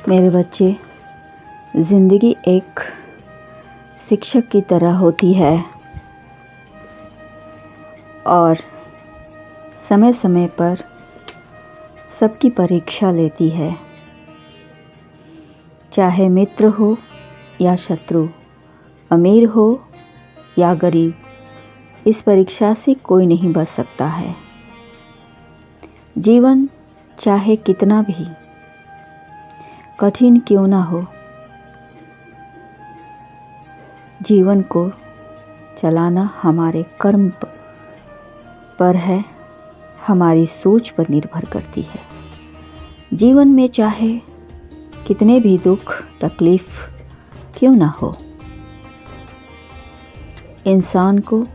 मेरे बच्चे, ज़िंदगी एक शिक्षक की तरह होती है और समय समय पर सबकी परीक्षा लेती है। चाहे मित्र हो या शत्रु, अमीर हो या गरीब, इस परीक्षा से कोई नहीं बच सकता है। जीवन चाहे कितना भी कठिन क्यों ना हो, जीवन को चलाना हमारे कर्म पर है, हमारी सोच पर निर्भर करती है। जीवन में चाहे कितने भी दुख तकलीफ क्यों ना हो, इंसान को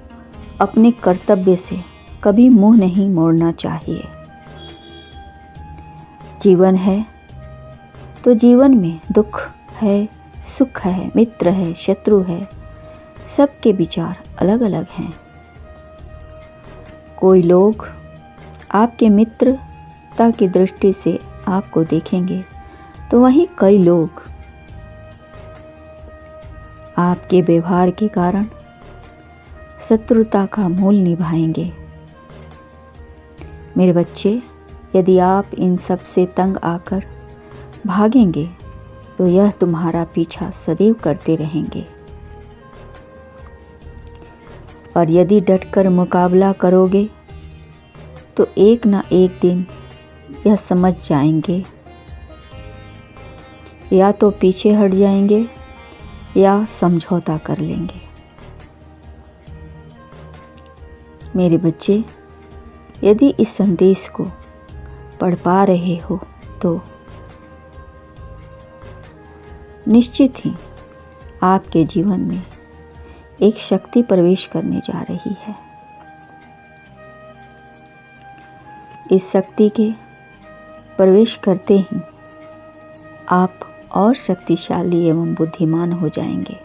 अपने कर्तव्य से कभी मुंह नहीं मोड़ना चाहिए। जीवन है तो जीवन में दुख है, सुख है, मित्र है, शत्रु है, सबके विचार अलग अलग हैं। कोई लोग आपके मित्रता की दृष्टि से आपको देखेंगे तो वहीं कई लोग आपके व्यवहार के कारण शत्रुता का मूल निभाएंगे। मेरे बच्चे, यदि आप इन सब से तंग आकर भागेंगे तो यह तुम्हारा पीछा सदैव करते रहेंगे, और यदि डटकर मुकाबला करोगे तो एक ना एक दिन यह समझ जाएंगे, या तो पीछे हट जाएंगे या समझौता कर लेंगे। मेरे बच्चे, यदि इस संदेश को पढ़ पा रहे हो तो निश्चित ही आपके जीवन में एक शक्ति प्रवेश करने जा रही है। इस शक्ति के प्रवेश करते ही आप और शक्तिशाली एवं बुद्धिमान हो जाएंगे,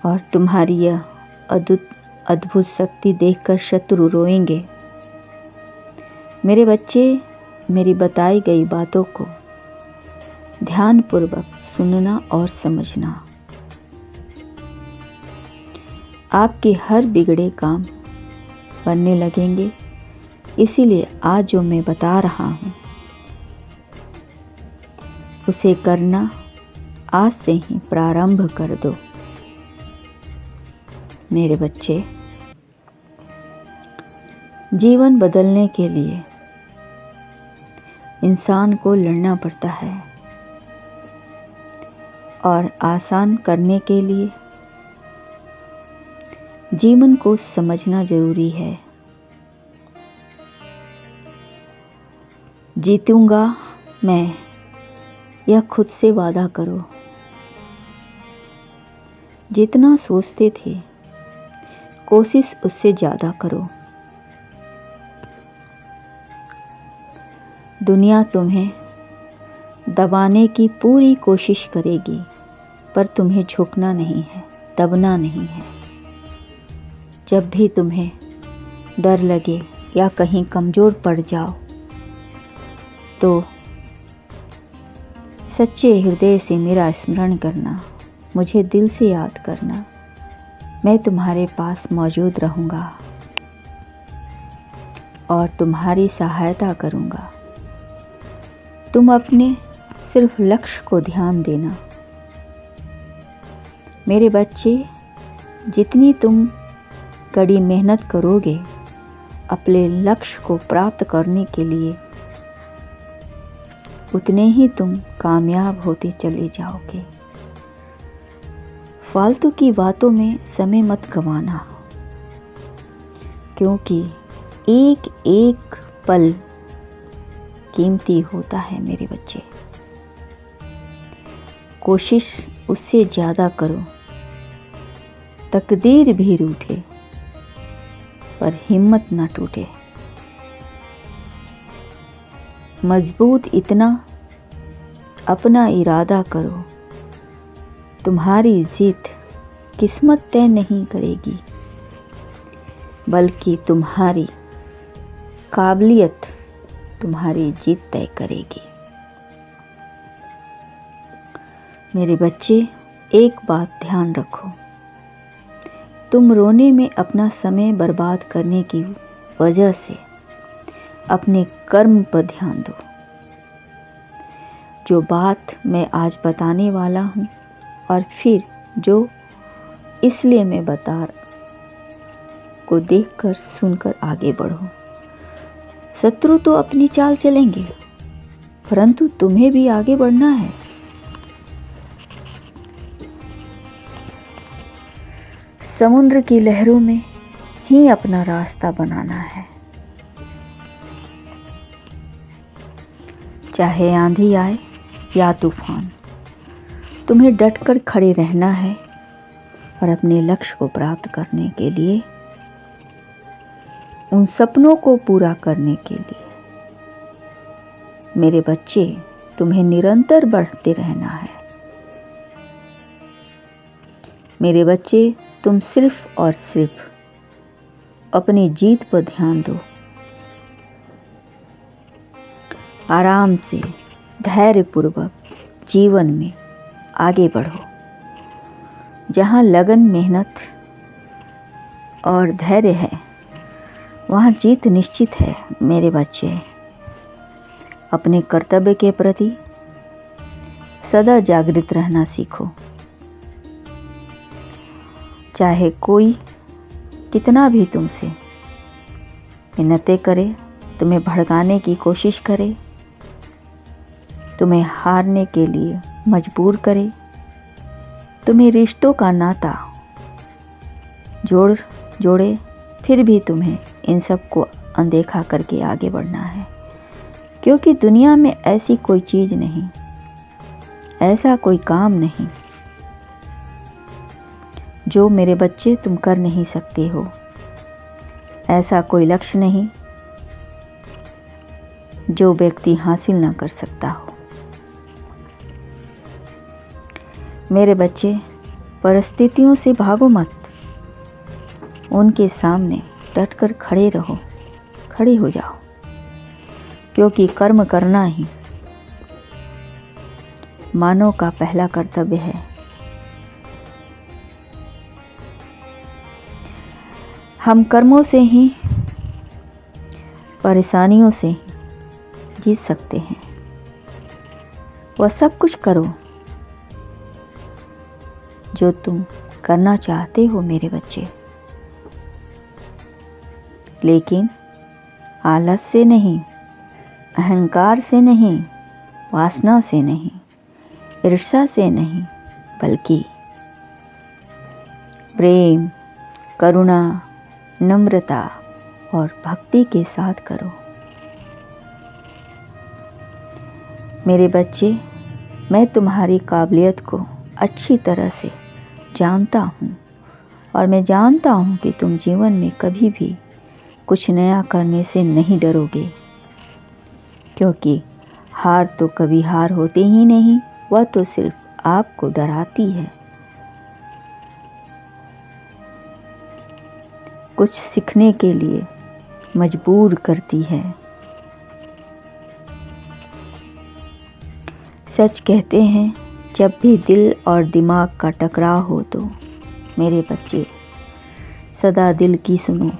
और तुम्हारी यह अद्भुत शक्ति देखकर शत्रु रोएंगे। मेरे बच्चे, मेरी बताई गई बातों को ध्यानपूर्वक सुनना और समझना। आपके हर बिगड़े काम बनने लगेंगे, इसीलिए आज जो मैं बता रहा हूँ उसे करना आज से ही प्रारंभ कर दो। मेरे बच्चे, जीवन बदलने के लिए इंसान को लड़ना पड़ता है, और आसान करने के लिए जीवन को समझना जरूरी है। जीतूंगा मैं, यह खुद से वादा करो। जितना सोचते थे कोशिश उससे ज़्यादा करो। दुनिया तुम्हें दबाने की पूरी कोशिश करेगी, पर तुम्हें झुकना नहीं है, दबना नहीं है। जब भी तुम्हें डर लगे या कहीं कमज़ोर पड़ जाओ तो सच्चे हृदय से मेरा स्मरण करना, मुझे दिल से याद करना। मैं तुम्हारे पास मौजूद रहूँगा और तुम्हारी सहायता करूँगा। तुम अपने सिर्फ लक्ष्य को ध्यान देना। मेरे बच्चे, जितनी तुम कड़ी मेहनत करोगे अपने लक्ष्य को प्राप्त करने के लिए, उतने ही तुम कामयाब होते चले जाओगे। फालतू की बातों में समय मत गंवाना, क्योंकि एक एक पल कीमती होता है। मेरे बच्चे, कोशिश उससे ज़्यादा करो। तकदीर भी रूठे पर हिम्मत न टूटे। मजबूत इतना अपना इरादा करो, तुम्हारी जीत किस्मत तय नहीं करेगी, बल्कि तुम्हारी काबिलियत तुम्हारी जीत तय करेगी। मेरे बच्चे, एक बात ध्यान रखो, तुम रोने में अपना समय बर्बाद करने की वजह से अपने कर्म पर ध्यान दो। जो बात मैं आज बताने वाला हूँ और फिर जो इसलिए मैं बता को देखकर सुनकर आगे बढ़ो। शत्रु तो अपनी चाल चलेंगे, परंतु तुम्हें भी आगे बढ़ना है। समुद्र की लहरों में ही अपना रास्ता बनाना है। चाहे आंधी आए या तूफान, तुम्हें डटकर खड़े रहना है और अपने लक्ष्य को प्राप्त करने के लिए, उन सपनों को पूरा करने के लिए मेरे बच्चे, तुम्हें निरंतर बढ़ते रहना है। मेरे बच्चे, तुम सिर्फ और सिर्फ अपनी जीत पर ध्यान दो। आराम से, धैर्यपूर्वक जीवन में आगे बढ़ो। जहाँ लगन, मेहनत और धैर्य है, वहाँ जीत निश्चित है। मेरे बच्चे, अपने कर्तव्य के प्रति सदा जागृत रहना सीखो। चाहे कोई कितना भी तुमसे मिन्नतें करे, तुम्हें भड़काने की कोशिश करे, तुम्हें हारने के लिए मजबूर करे, तुम्हें रिश्तों का नाता जोड़े, फिर भी तुम्हें इन सब को अनदेखा करके आगे बढ़ना है। क्योंकि दुनिया में ऐसी कोई चीज़ नहीं, ऐसा कोई काम नहीं जो मेरे बच्चे तुम कर नहीं सकते हो। ऐसा कोई लक्ष्य नहीं जो व्यक्ति हासिल ना कर सकता हो। मेरे बच्चे, परिस्थितियों से भागो मत, उनके सामने डटकर खड़े रहो, खड़े हो जाओ। क्योंकि कर्म करना ही मानव का पहला कर्तव्य है। हम कर्मों से ही, परेशानियों से ही जीत सकते हैं। वह सब कुछ करो जो तुम करना चाहते हो मेरे बच्चे, लेकिन आलस से नहीं, अहंकार से नहीं, वासना से नहीं, ईर्ष्या से नहीं, बल्कि प्रेम, करुणा, नम्रता और भक्ति के साथ करो। मेरे बच्चे, मैं तुम्हारी काबिलियत को अच्छी तरह से जानता हूँ और मैं जानता हूँ कि तुम जीवन में कभी भी कुछ नया करने से नहीं डरोगे। क्योंकि हार तो कभी हार होती ही नहीं, वह तो सिर्फ आपको डराती है, कुछ सीखने के लिए मजबूर करती है। सच कहते हैं, जब भी दिल और दिमाग का टकराव हो तो मेरे बच्चे सदा दिल की सुनो।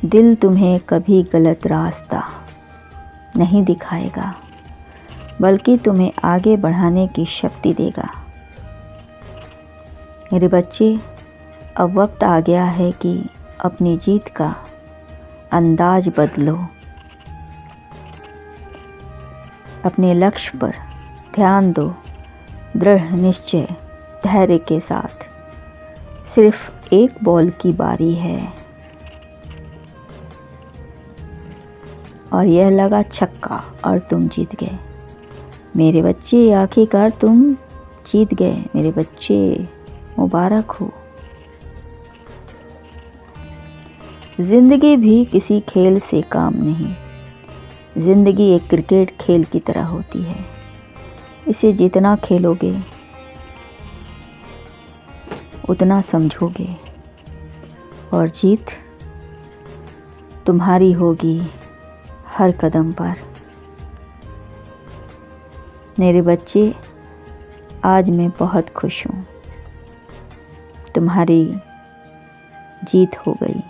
दिल तुम्हें कभी गलत रास्ता नहीं दिखाएगा, बल्कि तुम्हें आगे बढ़ाने की शक्ति देगा। मेरे बच्चे, अब वक्त आ गया है कि अपनी जीत का अंदाज बदलो। अपने लक्ष्य पर ध्यान दो, दृढ़ निश्चय, धैर्य के साथ। सिर्फ एक बॉल की बारी है और यह लगा छक्का और तुम जीत गए। मेरे बच्चे, आखिरकार तुम जीत गए। मेरे बच्चे, मुबारक हो। जिंदगी भी किसी खेल से काम नहीं। जिंदगी एक क्रिकेट खेल की तरह होती है। इसे जितना खेलोगे उतना समझोगे और जीत तुम्हारी होगी हर कदम पर। मेरे बच्चे, आज मैं बहुत खुश हूँ, तुम्हारी जीत हो गई।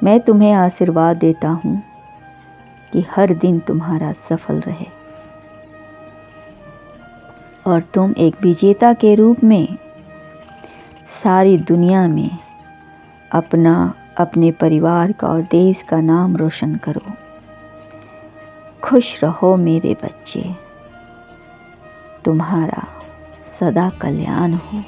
मैं तुम्हें आशीर्वाद देता हूँ कि हर दिन तुम्हारा सफल रहे और तुम एक विजेता के रूप में सारी दुनिया में अपना, अपने परिवार का और देश का नाम रोशन करो। खुश रहो मेरे बच्चे, तुम्हारा सदा कल्याण हो।